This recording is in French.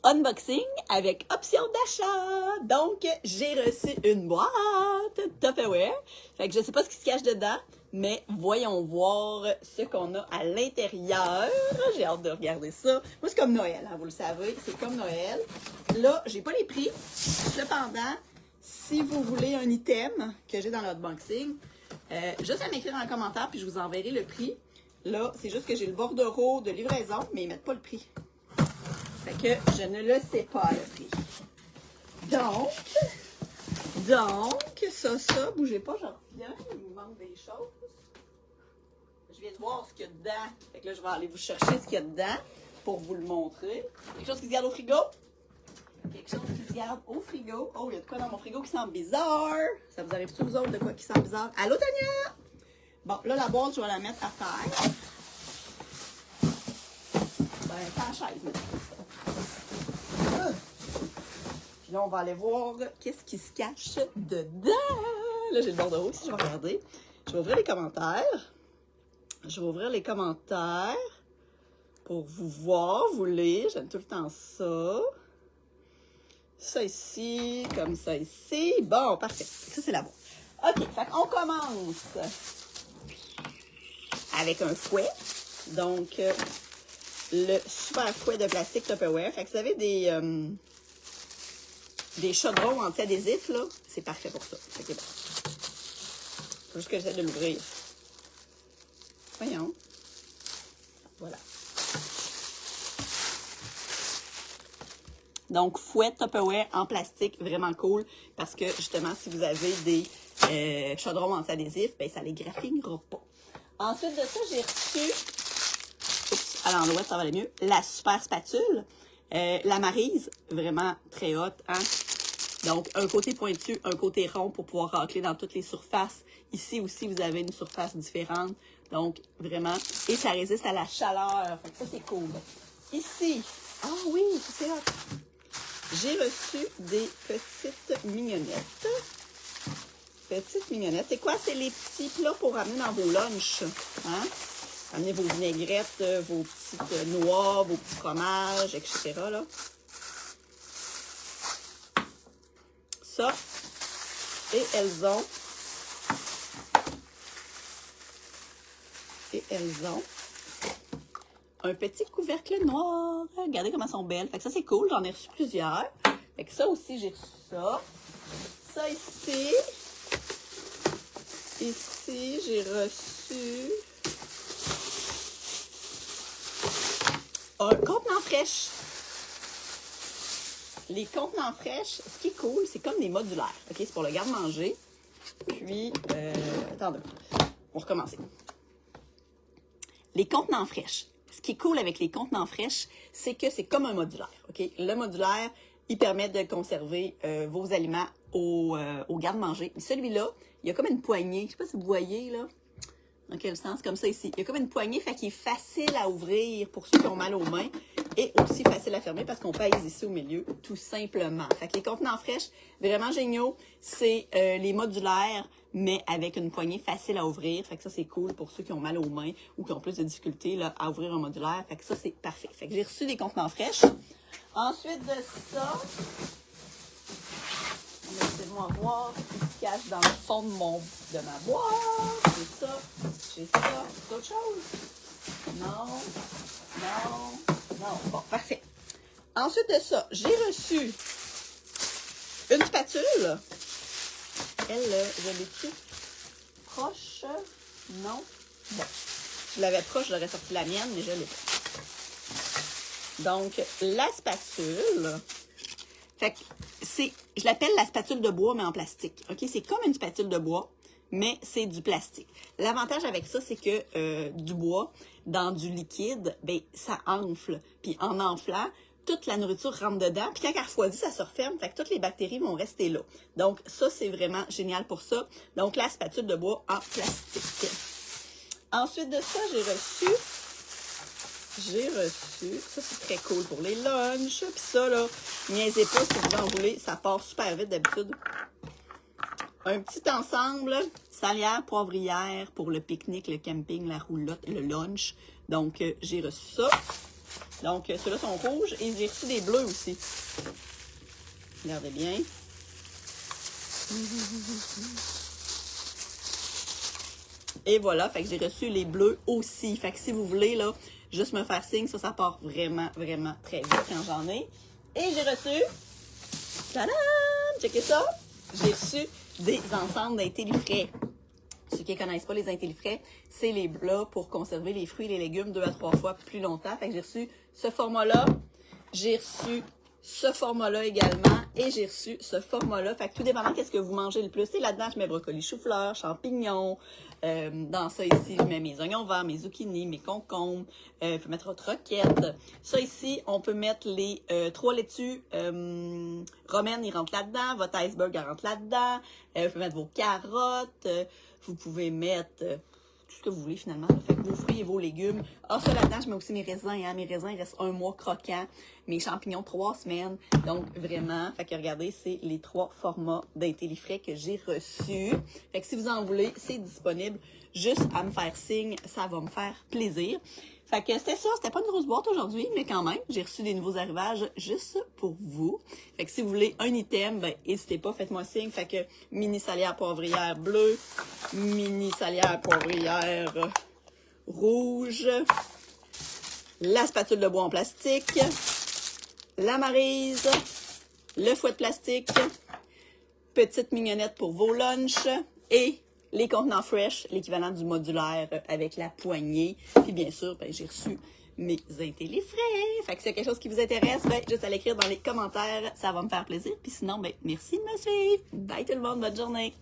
unboxing avec option d'achat. Donc, j'ai reçu une boîte Tupperware. Fait que je sais pas ce qui se cache dedans, mais voyons voir ce qu'on a à l'intérieur. J'ai hâte de regarder ça. Moi, c'est comme Noël, hein, vous le savez, c'est comme Noël. Là, j'ai pas les prix. Cependant, si vous voulez un item que j'ai dans l'unboxing, juste à m'écrire en commentaire, puis je vous enverrai le prix. Là, c'est juste que j'ai le bordereau de livraison, mais ils mettent pas le prix. Fait que je ne le sais pas, le prix. Donc, ça, bougez pas, j'en reviens, il me manque des choses. Je viens de voir ce qu'il y a dedans. Fait que là, je vais aller vous chercher ce qu'il y a dedans pour vous le montrer. Quelque chose qui se garde au frigo. Quelque chose qui se garde au frigo. Oh, il y a de quoi dans mon frigo qui sent bizarre. Ça vous arrive-tu, vous autres, de quoi qui sent bizarre? Allô, Tania? Bon, là, la boîte, je vais la mettre à terre. Ben, pas en chaise, mais puis là, on va aller voir qu'est-ce qui se cache dedans. Là, j'ai le bordereau ici, je vais regarder. Je vais ouvrir les commentaires. Je vais ouvrir les commentaires pour vous voir, vous lire. J'aime tout le temps ça. Ça ici, comme ça ici. Bon, parfait. Ça, c'est la boîte. OK, fait qu'on commence avec un fouet. Donc, le super fouet de plastique Tupperware. Fait que vous avez des chaudrons anti-adhésifs, là. C'est parfait pour ça. Fait que bon. Faut juste que j'essaie de l'ouvrir. Voyons. Voilà. Donc, fouet Tupperware en plastique, vraiment cool. Parce que, justement, si vous avez des chaudrons anti-adhésifs, ben, ça les graffinera pas. Ensuite de ça, j'ai reçu, à l'endroit, ça va aller mieux, la super spatule. La Maryse, vraiment très haute, hein? Donc, un côté pointu, un côté rond pour pouvoir racler dans toutes les surfaces. Ici aussi, vous avez une surface différente. Donc, vraiment, et ça résiste à la chaleur. Fait que ça, c'est cool. Ici, ah oui, c'est hot. J'ai reçu des petites mignonnettes. Petites mignonnettes. C'est quoi? C'est les petits plats pour ramener dans vos lunchs. Hein? Amenez vos vinaigrettes, vos petites noix, vos petits fromages, etc. Là. Ça. Et elles ont un petit couvercle noir. Regardez comment elles sont belles. Fait que ça, c'est cool. J'en ai reçu plusieurs. Fait que ça aussi, j'ai reçu ça. Ça ici. Ici, j'ai reçu un contenant fraîche. Les contenants fraîches, ce qui est cool, c'est comme des modulaires. OK, c'est pour le garde-manger. Puis, attendez, on va recommencer. Les contenants fraîches. Ce qui est cool avec les contenants fraîches, c'est que c'est comme un modulaire. OK, le modulaire, il permet de conserver vos aliments au garde-manger. Celui-là, il y a comme une poignée. Je ne sais pas si vous voyez, là. Dans quel sens? Comme ça ici. Il y a comme une poignée, fait qu'il est facile à ouvrir pour ceux qui ont mal aux mains et aussi facile à fermer parce qu'on pèse ici au milieu, tout simplement. Fait que les contenants fraîches, vraiment géniaux. C'est les modulaires, mais avec une poignée facile à ouvrir. Fait que ça, c'est cool pour ceux qui ont mal aux mains ou qui ont plus de difficultés là, à ouvrir un modulaire. Fait que ça, c'est parfait. Fait que j'ai reçu des contenants fraîches. Ensuite de ça, laissez-moi voir ce qui se cache dans le fond de ma boîte. J'ai ça, d'autres choses? Non. Bon, parfait. Ensuite de ça, j'ai reçu une spatule. Elle, je l'ai-tu proche? Non. Bon, si je l'avais proche, j'aurais sorti la mienne, mais je l'ai pas. Donc, la spatule... Fait que je l'appelle la spatule de bois, mais en plastique. OK? C'est comme une spatule de bois, mais c'est du plastique. L'avantage avec ça, c'est que du bois, dans du liquide, ben ça enfle. Puis en enflant, toute la nourriture rentre dedans. Puis quand elle refroidit, ça se referme. Fait que toutes les bactéries vont rester là. Donc, ça, c'est vraiment génial pour ça. Donc, la spatule de bois en plastique. Ensuite de ça, j'ai reçu, ça c'est très cool pour les lunchs, puis ça là, niaisez pas si vous en voulez, ça part super vite d'habitude. Un petit ensemble, salière, poivrière pour le pique-nique, le camping, la roulotte, le lunch. Donc j'ai reçu ça. Donc, ceux-là sont rouges et j'ai reçu des bleus aussi. Regardez bien. Et voilà, fait que j'ai reçu les bleus aussi. Fait que si vous voulez, là, juste me faire signe, ça part vraiment, vraiment très vite quand j'en ai. Et j'ai reçu, tadam! Checkez ça! J'ai reçu des ensembles d'intellifrais. Ceux qui ne connaissent pas les intellifrais, c'est les plats pour conserver les fruits et les légumes 2 à 3 fois plus longtemps. Fait que j'ai reçu ce format-là. J'ai reçu ce format-là également. Et j'ai reçu ce format-là. Fait que tout dépendant qu'est-ce que vous mangez le plus. Et là-dedans, je mets brocoli, chou-fleur, champignons. Dans ça ici, je mets mes oignons verts, mes zucchinis, mes concombres. Je peux mettre votre roquette. Ça ici, on peut mettre les 3 laitues romaines, ils rentrent là-dedans. Votre iceberg, elle rentre là-dedans. Vous pouvez mettre vos carottes. Vous pouvez mettre tout ce que vous voulez finalement. Fait que vos fruits et vos légumes. Ah, ça là-dedans, je mets aussi mes raisins. Hein. Mes raisins, ils restent 1 mois croquants. Mes champignons, 3 semaines. Donc, vraiment, fait que regardez, c'est les 3 formats d'intellifrais que j'ai reçus. Fait que si vous en voulez, c'est disponible. Juste à me faire signe, ça va me faire plaisir. Fait que c'était ça, c'était pas une grosse boîte aujourd'hui, mais quand même, j'ai reçu des nouveaux arrivages juste pour vous. Fait que si vous voulez un item, ben n'hésitez pas, faites-moi signe. Fait que mini salière poivrière bleue, mini salière poivrière rouge, la spatule de bois en plastique, la maryse, le fouet de plastique, petite mignonnette pour vos lunchs et les contenants fresh, l'équivalent du modulaire avec la poignée. Puis bien sûr, ben, j'ai reçu mes intellifrais. Fait que si c'est quelque chose qui vous intéresse, ben, juste à l'écrire dans les commentaires, ça va me faire plaisir. Puis sinon, ben, merci de me suivre. Bye tout le monde, bonne journée.